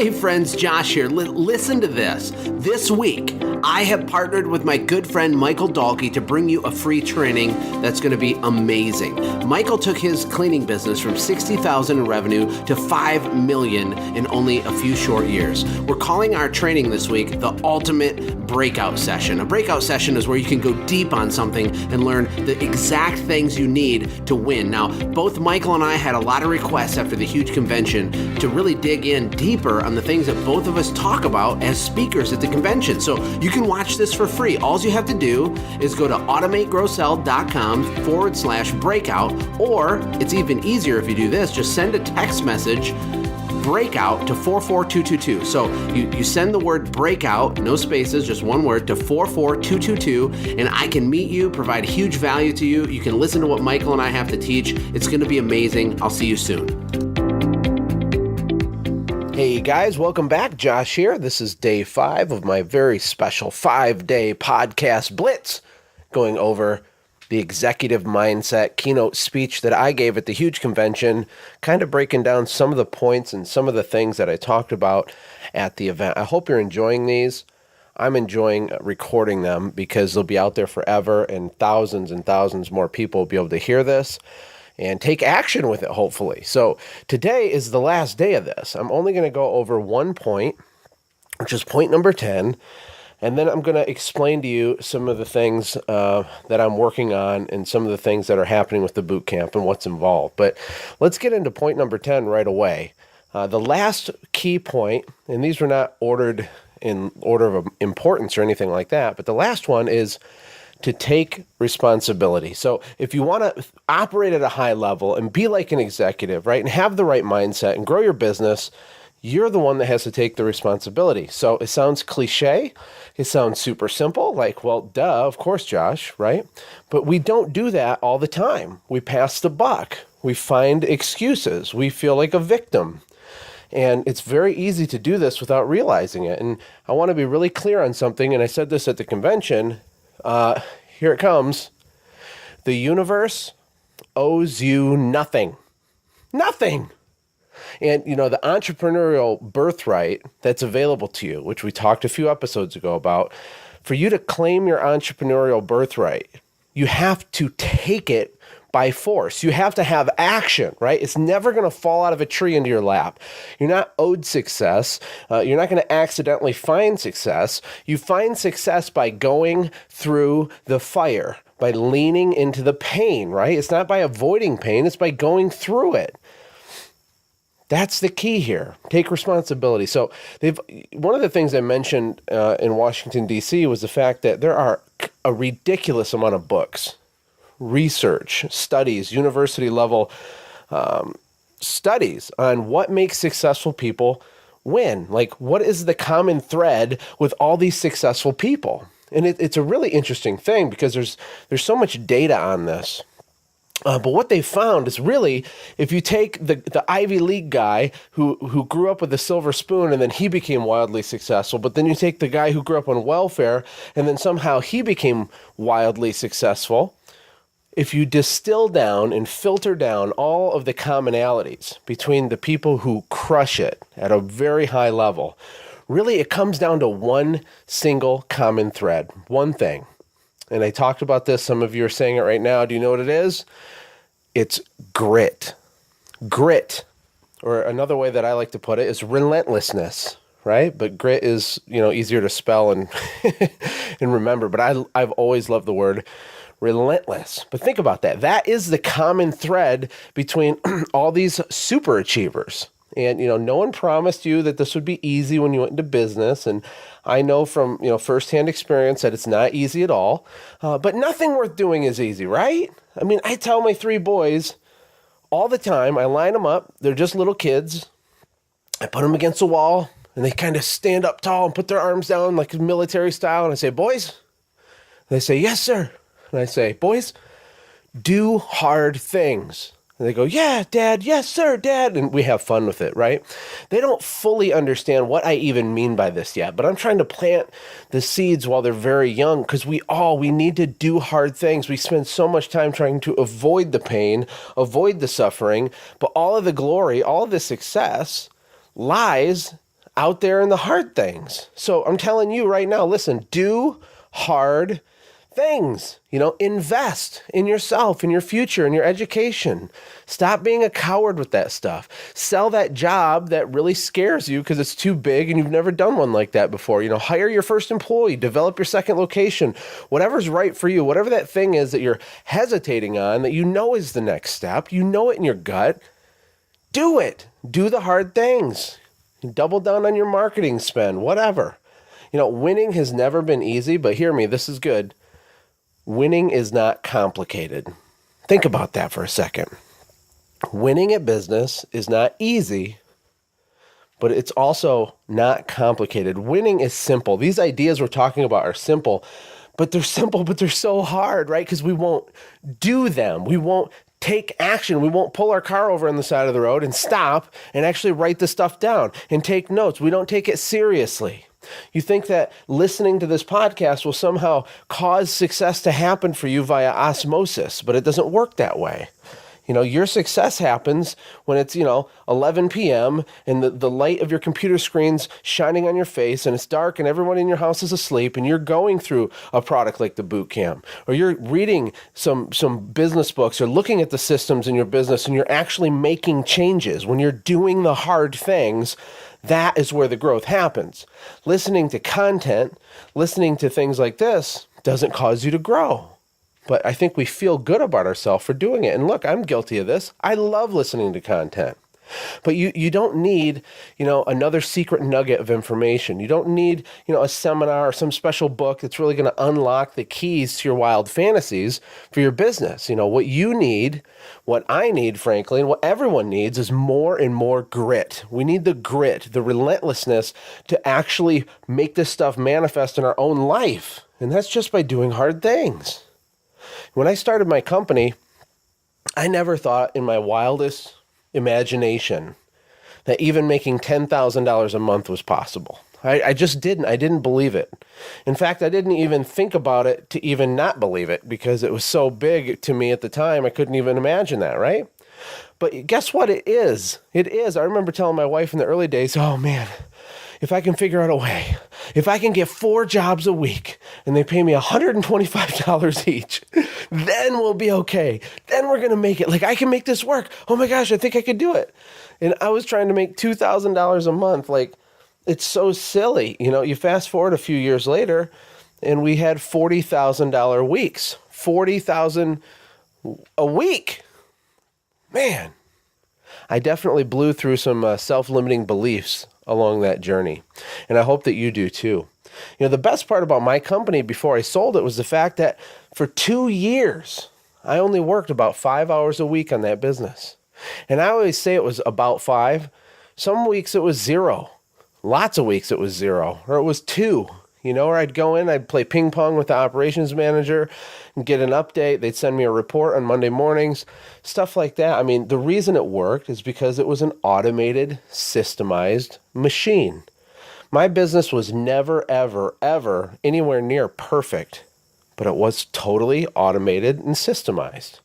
Hey friends, Josh here. Listen to this. This week, I have partnered with my good friend Michael Dahlke to bring you a free training that's going to be amazing. Michael took his cleaning business from $60,000 in revenue to $5 million in only a few short years. We're calling our training this week the Ultimate Breakout Session. A breakout session is where you can go deep on something and learn the exact things you need to win. Now, both Michael and I had a lot of requests after the huge convention to really dig in deeper on the things that both of us talk about as speakers at the convention. So you can watch this for free. All you have to do is go to automategrowsell.com/breakout, or it's even easier if you do this, just send a text message breakout to 44222. So you send the word breakout, no spaces, just one word, to 44222, and I can meet you, provide huge value to you. You can listen to what Michael and I have to teach. It's going to be amazing. I'll see you soon. Hey guys, welcome back. Josh here. This is day 5 of my very special 5-day podcast blitz, going over the executive mindset keynote speech that I gave at the huge convention, kind of breaking down some of the points and some of the things that I talked about at the event. I hope you're enjoying these. I'm enjoying recording them because they'll be out there forever, and thousands more people will be able to hear this and take action with it, hopefully. So today is the last day of this. I'm only going to go over one point, which is point number 10, and then I'm going to explain to you some of the things that I'm working on and some of the things that are happening with the boot camp and what's involved. But let's get into point number 10 right away. The last key point, and these were not ordered in order of importance or anything like that, but the last one is to take responsibility. So if you want to operate at a high level and be like an executive, right, and have the right mindset and grow your business, you're the one that has to take the responsibility. So it sounds cliche. It sounds super simple, like, well, duh, of course, Josh, right? But we don't do that all the time. We pass the buck. We find excuses. We feel like a victim. And it's very easy to do this without realizing it. And I want to be really clear on something, and I said this at the convention. Here it comes. The universe owes you nothing. Nothing. And, you know, the entrepreneurial birthright that's available to you, which we talked a few episodes ago about, for you to claim your entrepreneurial birthright, you have to take it by force. You have to have action, right? It's never going to fall out of a tree into your lap. You're not owed success. You're not going to accidentally find success. You find success by going through the fire, by leaning into the pain, right? It's not by avoiding pain. It's by going through it. That's the key here. Take responsibility. So one of the things I mentioned in Washington, D.C. was the fact that there are a ridiculous amount of books, research, studies, university level studies on what makes successful people win. Like, what is the common thread with all these successful people? And it's a really interesting thing because there's so much data on this. But what they found is really, if you take the Ivy League guy who grew up with a silver spoon and then he became wildly successful, but then you take the guy who grew up on welfare and then somehow he became wildly successful, if you distill down and filter down all of the commonalities between the people who crush it at a very high level, really it comes down to one single common thread, one thing. And I talked about this. Some of you are saying it right now. Do you know what it is? It's grit. Grit, or another way that I like to put it, is relentlessness, right? But grit is, easier to spell and and remember. But I've always loved the word relentless. But think about that. That is the common thread between all these super achievers. And, no one promised you that this would be easy when you went into business. And I know from, firsthand experience that it's not easy at all. But nothing worth doing is easy, right? I mean, I tell my 3 boys all the time, I line them up. They're just little kids. I put them against the wall and they kind of stand up tall and put their arms down like military style. And I say, boys? And they say, yes, sir. And I say, boys, do hard things. And they go, yeah, Dad. Yes, sir, Dad. And we have fun with it, right? They don't fully understand what I even mean by this yet, but I'm trying to plant the seeds while they're very young because we need to do hard things. We spend so much time trying to avoid the pain, avoid the suffering, but all of the glory, all of the success lies out there in the hard things. So I'm telling you right now, listen, do hard things. Invest in yourself, in your future, in your education. Stop being a coward with that stuff. Sell that job that really scares you because it's too big and you've never done one like that before. Hire your first employee, develop your second location, whatever's right for you, whatever that thing is that you're hesitating on that is the next step. You know it in your gut. Do it. Do the hard things. Double down on your marketing spend, whatever. Winning has never been easy, but hear me, this is good. Winning is not complicated. Think about that for a second. Winning at business is not easy, but it's also not complicated. Winning is simple. These ideas we're talking about are simple, but they're so hard, right? Because we won't do them. We won't take action. We won't pull our car over on the side of the road and stop and actually write the stuff down and take notes. We don't take it seriously. You think that listening to this podcast will somehow cause success to happen for you via osmosis, but it doesn't work that way. Your success happens when it's, 11 p.m. and the light of your computer screen's shining on your face and it's dark and everyone in your house is asleep and you're going through a product like the boot camp, or you're reading some business books or looking at the systems in your business and you're actually making changes. When you're doing the hard things, that is where the growth happens. Listening to content, listening to things like this doesn't cause you to grow. But I think we feel good about ourselves for doing it. And look, I'm guilty of this. I love listening to content. But you don't need, another secret nugget of information. You don't need, a seminar or some special book that's really going to unlock the keys to your wild fantasies for your business. What you need, what I need, frankly, and what everyone needs is more and more grit. We need the grit, the relentlessness to actually make this stuff manifest in our own life. And that's just by doing hard things. When I started my company, I never thought in my wildest imagination that even making $10,000 a month was possible. I just didn't. I didn't believe it. In fact, I didn't even think about it to even not believe it because it was so big to me at the time. I couldn't even imagine that, right? But guess what? It is. It is. I remember telling my wife in the early days, oh man, if I can figure out a way, if I can get 4 jobs a week and they pay me $125 each, then we'll be okay. Then we're going to make it. Like, I can make this work. Oh my gosh, I think I could do it. And I was trying to make $2,000 a month. Like, it's so silly. You fast forward a few years later and we had $40,000 weeks. $40,000 a week. Man, I definitely blew through some self-limiting beliefs along that journey. And I hope that you do too. The best part about my company before I sold it was the fact that for 2 years, I only worked about 5 hours a week on that business. And I always say it was about 5. Some weeks it was 0. Lots of weeks it was 0, or it was 2. Or I'd go in, I'd play ping pong with the operations manager and get an update. They'd send me a report on Monday mornings, stuff like that. I mean, the reason it worked is because it was an automated, systemized machine. My business was never, ever, ever anywhere near perfect, but it was totally automated and systemized.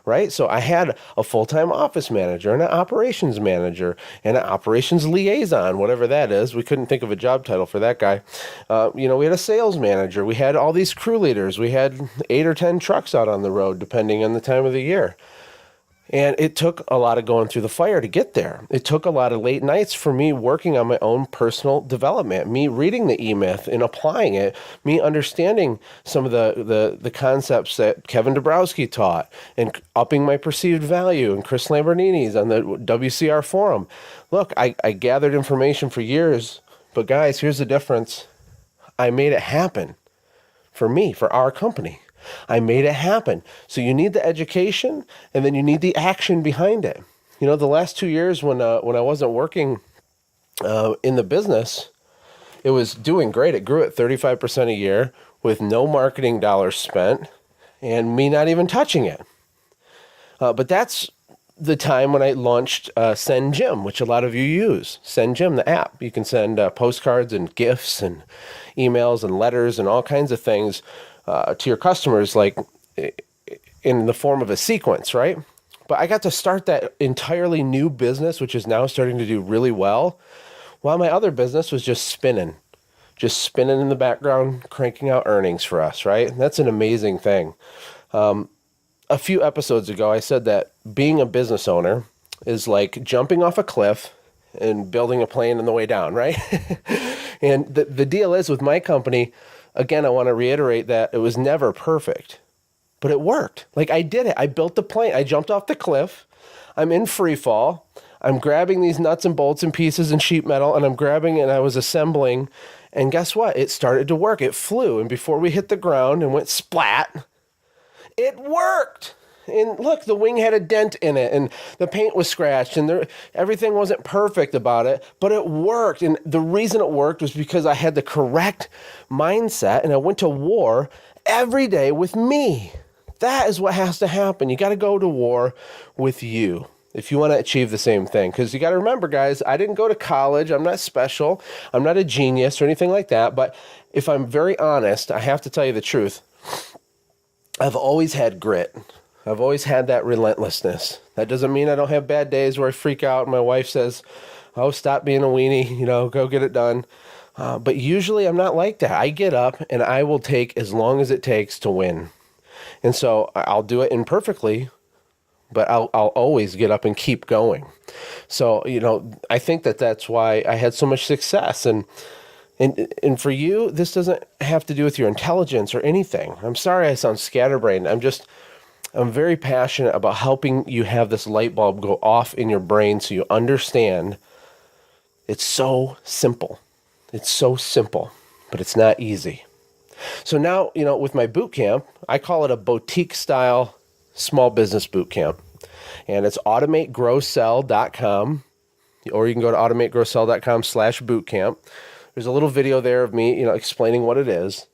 Right? So I had a full-time office manager and an operations manager and an operations liaison, whatever that is. We couldn't think of a job title for that guy. We had a sales manager. We had all these crew leaders. We had 8 or 10 trucks out on the road, depending on the time of the year. And it took a lot of going through the fire to get there. It took a lot of late nights for me working on my own personal development, me reading the E-Myth and applying it, me understanding some of the concepts that Kevin Dabrowski taught and upping my perceived value and Chris Lamborghini's on the WCR forum. Look, I gathered information for years, but guys, here's the difference. I made it happen for me, for our company. I made it happen. So you need the education and then you need the action behind it. The last 2 years when I wasn't working in the business, it was doing great. It grew at 35% a year with no marketing dollars spent and me not even touching it. But that's the time when I launched SendJim, which a lot of you use. SendJim, the app. You can send postcards and gifts and emails and letters and all kinds of things to your customers, like in the form of a sequence, right? But I got to start that entirely new business, which is now starting to do really well, while my other business was just spinning in the background, cranking out earnings for us, right? And that's an amazing thing. A few episodes ago, I said that being a business owner is like jumping off a cliff and building a plane on the way down, right? And the deal is with my company, again, I want to reiterate that it was never perfect, but it worked. Like I did it. I built the plane. I jumped off the cliff. I'm in free fall. I'm grabbing these nuts and bolts and pieces and sheet metal, and I'm grabbing and I was assembling. And guess what? It started to work. It flew. And before we hit the ground and went splat, it worked. And look, the wing had a dent in it and the paint was scratched and everything wasn't perfect about it, but it worked. And the reason it worked was because I had the correct mindset and I went to war every day with me. That is what has to happen. You got to go to war with you if you want to achieve the same thing. Because you got to remember, guys, I didn't go to college. I'm not special. I'm not a genius or anything like that. But if I'm very honest, I have to tell you the truth. I've always had grit. I've always had that relentlessness. That doesn't mean I don't have bad days where I freak out and my wife says, oh, stop being a weenie, go get it done. But usually I'm not like that. I get up and I will take as long as it takes to win. And so I'll do it imperfectly, but I'll always get up and keep going. So, I think that's why I had so much success. And for you, this doesn't have to do with your intelligence or anything. I'm sorry I sound scatterbrained. I'm very passionate about helping you have this light bulb go off in your brain so you understand it's so simple. It's so simple, but it's not easy. So now, with my boot camp, I call it a boutique style small business boot camp. And it's automategrowsell.com, or you can go to automategrowsell.com/bootcamp. There's a little video there of me, explaining what it is.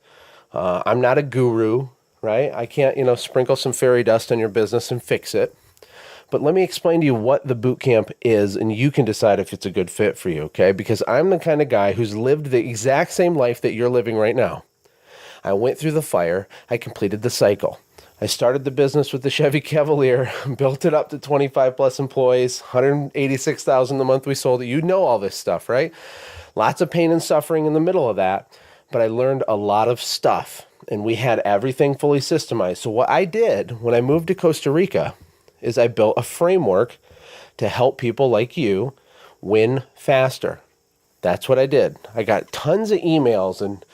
I'm not a guru, right? I can't, sprinkle some fairy dust on your business and fix it. But let me explain to you what the boot camp is, and you can decide if it's a good fit for you, okay? Because I'm the kind of guy who's lived the exact same life that you're living right now. I went through the fire. I completed the cycle. I started the business with the Chevy Cavalier, built it up to 25 plus employees, 186,000 a month we sold it. You know all this stuff, right? Lots of pain and suffering in the middle of that, but I learned a lot of stuff, and we had everything fully systemized. So what I did when I moved to Costa Rica is I built a framework to help people like you win faster. That's what I did. I got tons of emails and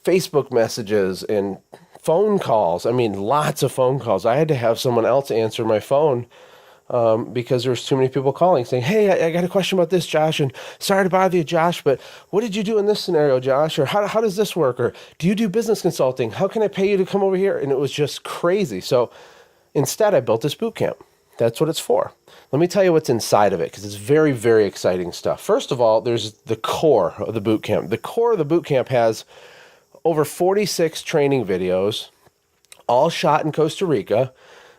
Facebook messages and phone calls. I mean, lots of phone calls. I had to have someone else answer my phone because there was too many people calling saying, hey, I got a question about this, Josh, and sorry to bother you, Josh, but what did you do in this scenario, Josh? Or how does this work? Or do you do business consulting? How can I pay you to come over here? And it was just crazy. So instead, I built this boot camp. That's what it's for. Let me tell you what's inside of it, because it's very, very exciting stuff. First of all, there's the core of the boot camp. The core of the boot camp has over 46 training videos, all shot in Costa Rica,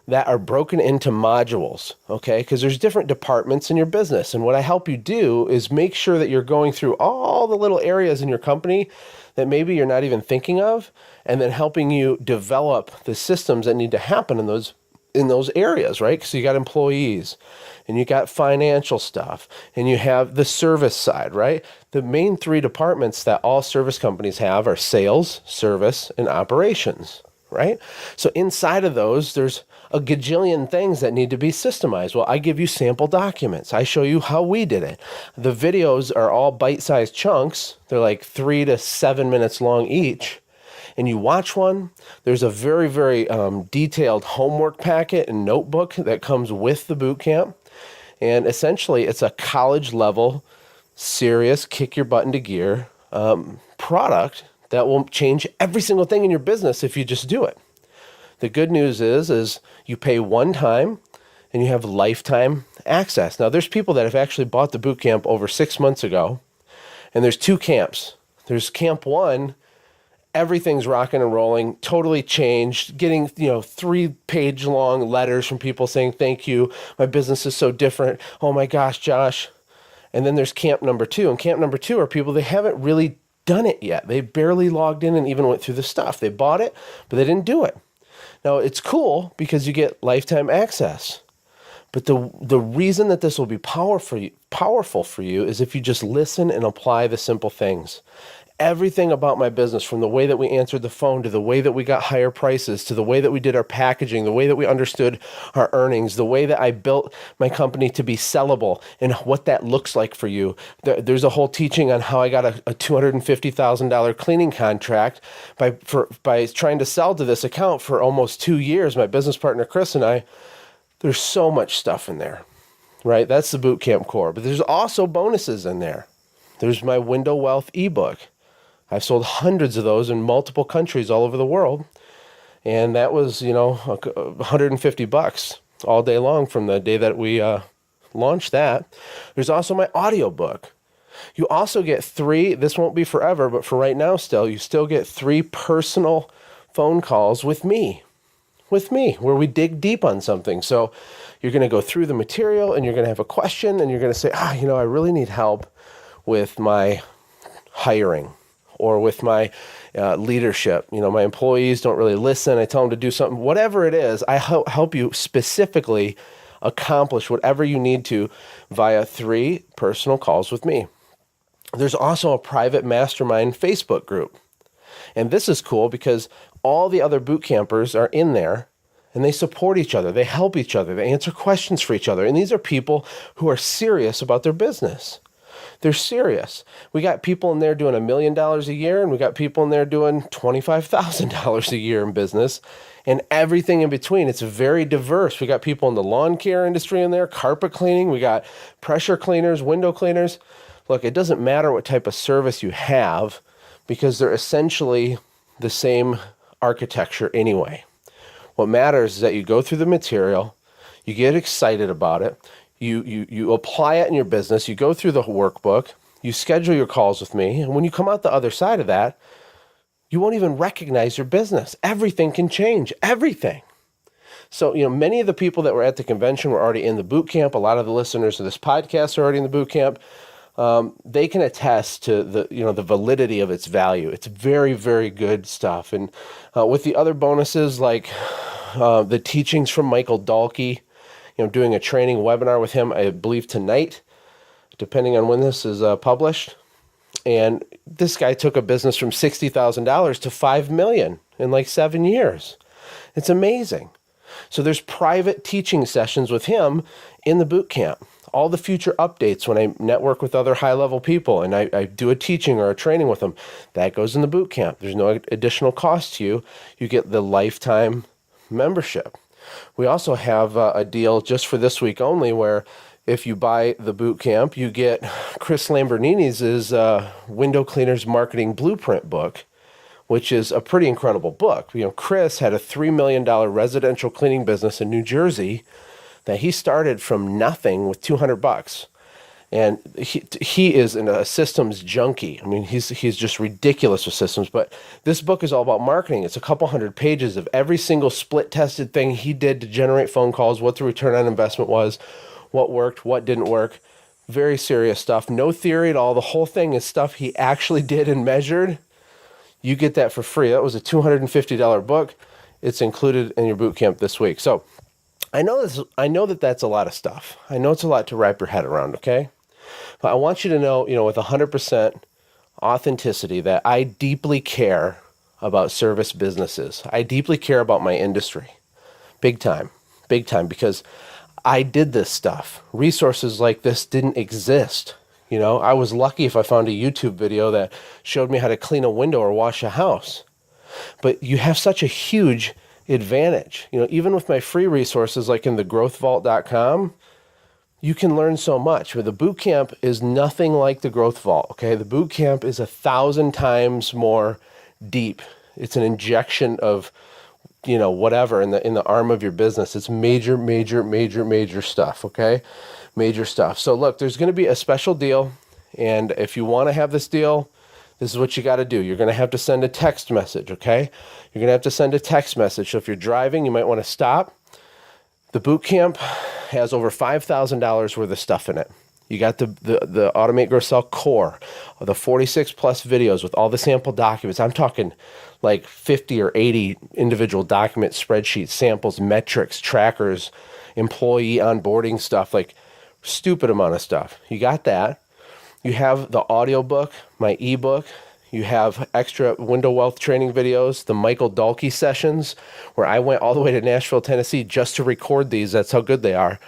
that are broken into modules, okay? Because there's different departments in your business. And what I help you do is make sure that you're going through all the little areas in your company that maybe you're not even thinking of, and then helping you develop the systems that need to happen in those areas, right? So you got employees, and you got financial stuff, and you have the service side, right? The main three departments that all service companies have are sales, service, and operations, right? So inside of those, there's a gajillion things that need to be systemized. Well, I give you sample documents. I show you how we did it. The videos are all bite-sized chunks. They're like 3 to 7 minutes long each. And you watch one, there's a very, very detailed homework packet and notebook that comes with the boot camp. And essentially, it's a college level, serious, kick your butt into gear product that will change every single thing in your business if you just do it. The good news is you pay one time and you have lifetime access. Now, there's people that have actually bought the boot camp over 6 months ago, and there's two camps. There's camp one. Everything's rocking and rolling, totally changed, getting, 3-page long letters from people saying, thank you, my business is so different. Oh my gosh, Josh. And then there's camp number 2. And camp number 2 are people, they haven't really done it yet. They barely logged in and even went through the stuff. They bought it, but they didn't do it. Now, it's cool because you get lifetime access. But the reason that this will be powerful for you is if you just listen and apply the simple things. Everything about my business, from the way that we answered the phone to the way that we got higher prices, to the way that we did our packaging, the way that we understood our earnings, the way that I built my company to be sellable and what that looks like for you. There's a whole teaching on how I got a $250,000 cleaning contract by trying to sell to this account for almost 2 years, my business partner Chris and I. There's so much stuff in there, right? That's the Bootcamp core. But there's also bonuses in there. There's my Window Wealth ebook. I've sold hundreds of those in multiple countries all over the world. And that was, $150 all day long from the day that we launched that. There's also my audiobook. You also get 3, this won't be forever, but for right now still, you still get 3 personal phone calls with me, where we dig deep on something. So you're going to go through the material and you're going to have a question and you're going to say, I really need help with my hiring or with my leadership. My employees don't really listen. I tell them to do something, whatever it is. I help you specifically accomplish whatever you need to via 3 personal calls with me. There's also a private mastermind Facebook group. And this is cool because all the other boot campers are in there and they support each other. They help each other. They answer questions for each other. And these are people who are serious about their business. They're serious. We got people in there doing $1 million a year, and we got people in there doing $25,000 a year in business, and everything in between. It's very diverse. We got people in the lawn care industry in there, carpet cleaning. We got pressure cleaners, window cleaners. Look, it doesn't matter what type of service you have because they're essentially the same architecture anyway. What matters is that you go through the material, you get excited about it, you apply it in your business, you go through the workbook, you schedule your calls with me, and when you come out the other side of that, you won't even recognize your business. Everything can change, everything. So, many of the people that were at the convention were already in the boot camp. A lot of the listeners of this podcast are already in the boot camp. They can attest to the validity of its value. It's very, very good stuff. And with the other bonuses, like the teachings from Michael Dahlke, doing a training webinar with him, I believe tonight, depending on when this is published. And this guy took a business from $60,000 to $5 million in like 7 years. It's amazing. So there's private teaching sessions with him in the boot camp. All the future updates when I network with other high-level people and I do a teaching or a training with them, that goes in the boot camp. There's no additional cost to you. You get the lifetime membership. We also have a deal just for this week only where if you buy the boot camp, you get Chris Lamborghini's Window Cleaners Marketing Blueprint book, which is a pretty incredible book. Chris had a $3 million residential cleaning business in New Jersey that he started from nothing with $200. And he is a systems junkie. I mean, he's just ridiculous with systems. But this book is all about marketing. It's a couple hundred pages of every single split-tested thing he did to generate phone calls, what the return on investment was, what worked, what didn't work. Very serious stuff. No theory at all. The whole thing is stuff he actually did and measured. You get that for free. That was a $250 book. It's included in your boot camp this week. So I know that that's a lot of stuff. I know it's a lot to wrap your head around, okay? But I want you to know, with 100% authenticity that I deeply care about service businesses. I deeply care about my industry. Big time, because I did this stuff. Resources like this didn't exist. I was lucky if I found a YouTube video that showed me how to clean a window or wash a house. But you have such a huge advantage. Even with my free resources like in thegrowthvault.com, you can learn so much. But the boot camp is nothing like the Growth Vault, okay? The boot camp is 1,000 times more deep. It's an injection of, whatever in the arm of your business. It's major stuff, okay? Major stuff. So look, there's going to be a special deal, and if you want to have this deal, this is what you got to do. You're going to have to send a text message, okay? You're going to have to send a text message. So if you're driving, you might want to stop. The boot camp has over $5,000 worth of stuff in it. You got the Automate, Grow, Sell core, the 46 plus videos with all the sample documents. I'm talking like 50 or 80 individual document spreadsheets, samples, metrics, trackers, employee onboarding stuff, like stupid amount of stuff. You got that. You have the audiobook, my ebook. You have extra window wealth training videos, the Michael Dahlke sessions, where I went all the way to Nashville, Tennessee just to record these. That's how good they are.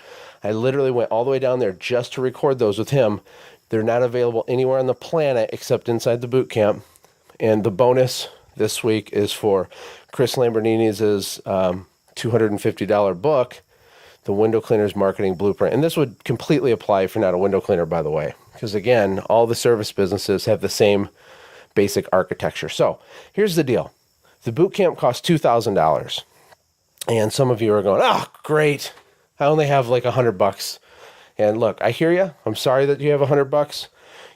I literally went all the way down there just to record those with him. They're not available anywhere on the planet except inside the boot camp. And the bonus this week is for Chris Lamborghini's $250 book, The Window Cleaner's Marketing Blueprint. And this would completely apply if you're not a window cleaner, by the way, because again, all the service businesses have the same basic architecture. So here's the deal. The boot camp costs $2,000. And some of you are going, oh, great. I only have like $100. And look, I hear you. I'm sorry that you have $100.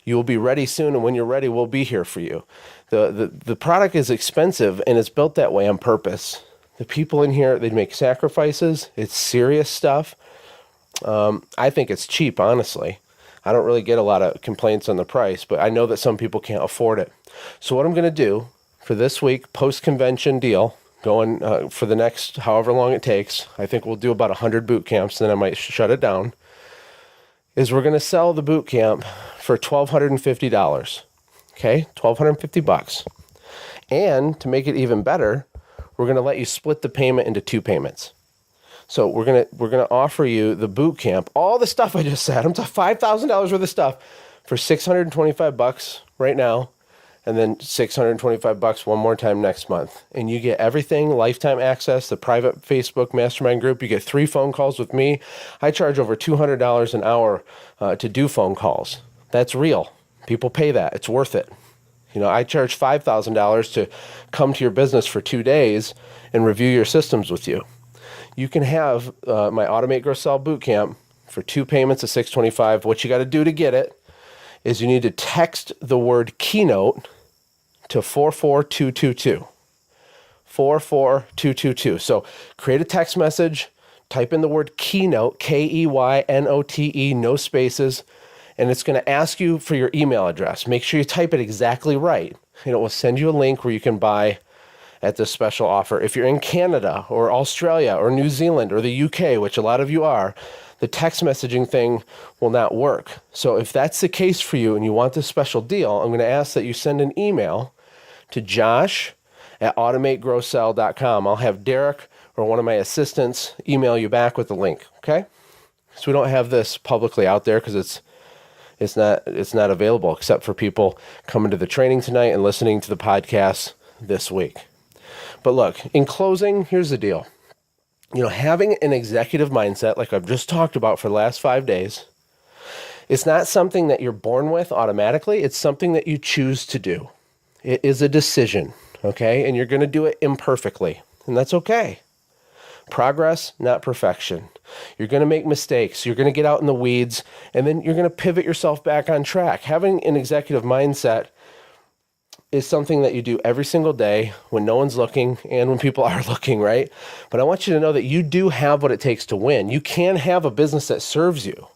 You will be ready soon. And when you're ready, we'll be here for you. The product is expensive and it's built that way on purpose. The people in here, they make sacrifices. It's serious stuff. I think it's cheap, honestly. I don't really get a lot of complaints on the price, but I know that some people can't afford it. So what I'm going to do for this week, post-convention deal, going for the next however long it takes, I think we'll do about 100 boot camps, then I might shut it down, is we're going to sell the boot camp for $1,250. Okay, $1,250. And to make it even better, we're going to let you split the payment into 2 payments. So we're gonna offer you the boot camp, all the stuff I just said. I'm talking $5,000 worth of stuff for $625 right now, and then $625 one more time next month. And you get everything, lifetime access, the private Facebook mastermind group. You get 3 phone calls with me. I charge over $200 an hour to do phone calls. That's real. People pay that. It's worth it. You know, I charge $5,000 to come to your business for 2 days and review your systems with you. You can have my Automate, Grow, Sell Bootcamp for 2 payments of $625. What you got to do to get it is you need to text the word keynote to 44222. 44222. So create a text message, type in the word keynote, Keynote, no spaces, and it's going to ask you for your email address. Make sure you type it exactly right, and it will send you a link where you can buy at this special offer. If you're in Canada or Australia or New Zealand or the UK, which a lot of you are, the text messaging thing will not work. So if that's the case for you and you want this special deal, I'm going to ask that you send an email to josh@automategrowsell.com. I'll have Derek or one of my assistants email you back with the link, okay? So we don't have this publicly out there because it's not available except for people coming to the training tonight and listening to the podcast this week. But look, in closing, here's the deal. You know, having an executive mindset, like I've just talked about for the last 5 days, it's not something that you're born with automatically. It's something that you choose to do. It is a decision, okay? And you're going to do it imperfectly, and that's okay. Progress, not perfection. You're going to make mistakes. You're going to get out in the weeds, and then you're going to pivot yourself back on track. Having an executive mindset is something that you do every single day when no one's looking and when people are looking, right? But I want you to know that you do have what it takes to win. You can have a business that serves you.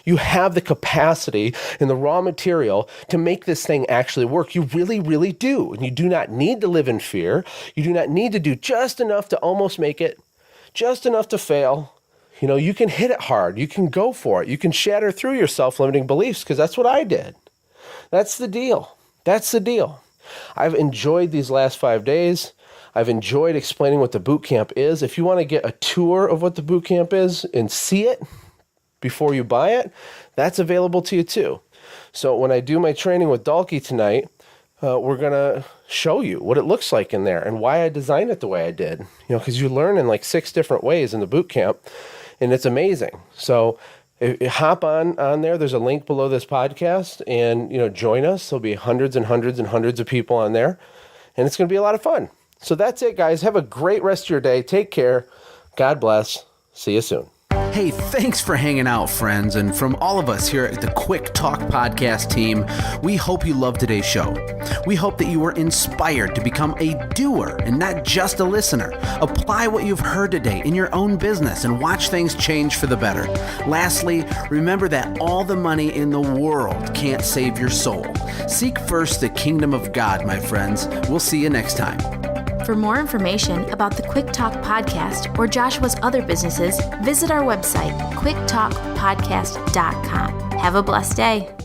You have the capacity and the raw material to make this thing actually work. You really, really do. And you do not need to live in fear. You do not need to do just enough to almost make it, just enough to fail. You know, you can hit it hard. You can go for it. You can shatter through your self-limiting beliefs because that's what I did. That's the deal. That's the deal. I've enjoyed these last 5 days. I've enjoyed explaining what the boot camp is. If you want to get a tour of what the boot camp is and see it before you buy it, that's available to you too. So when I do my training with Dahlke tonight, we're going to show you what it looks like in there and why I designed it the way I did. You know, because you learn in like 6 different ways in the boot camp, and it's amazing. So hop on there. There's a link below this podcast, and join us. There'll be hundreds and hundreds and hundreds of people on there, and it's going to be a lot of fun. So that's it, guys. Have a great rest of your day. Take care. God bless. See you soon. Hey, thanks for hanging out, friends. And from all of us here at the Quick Talk Podcast team, we hope you loved today's show. We hope that you were inspired to become a doer and not just a listener. Apply what you've heard today in your own business and watch things change for the better. Lastly, remember that all the money in the world can't save your soul. Seek first the kingdom of God, my friends. We'll see you next time. For more information about the Quick Talk Podcast or Joshua's other businesses, visit our website, quicktalkpodcast.com. Have a blessed day.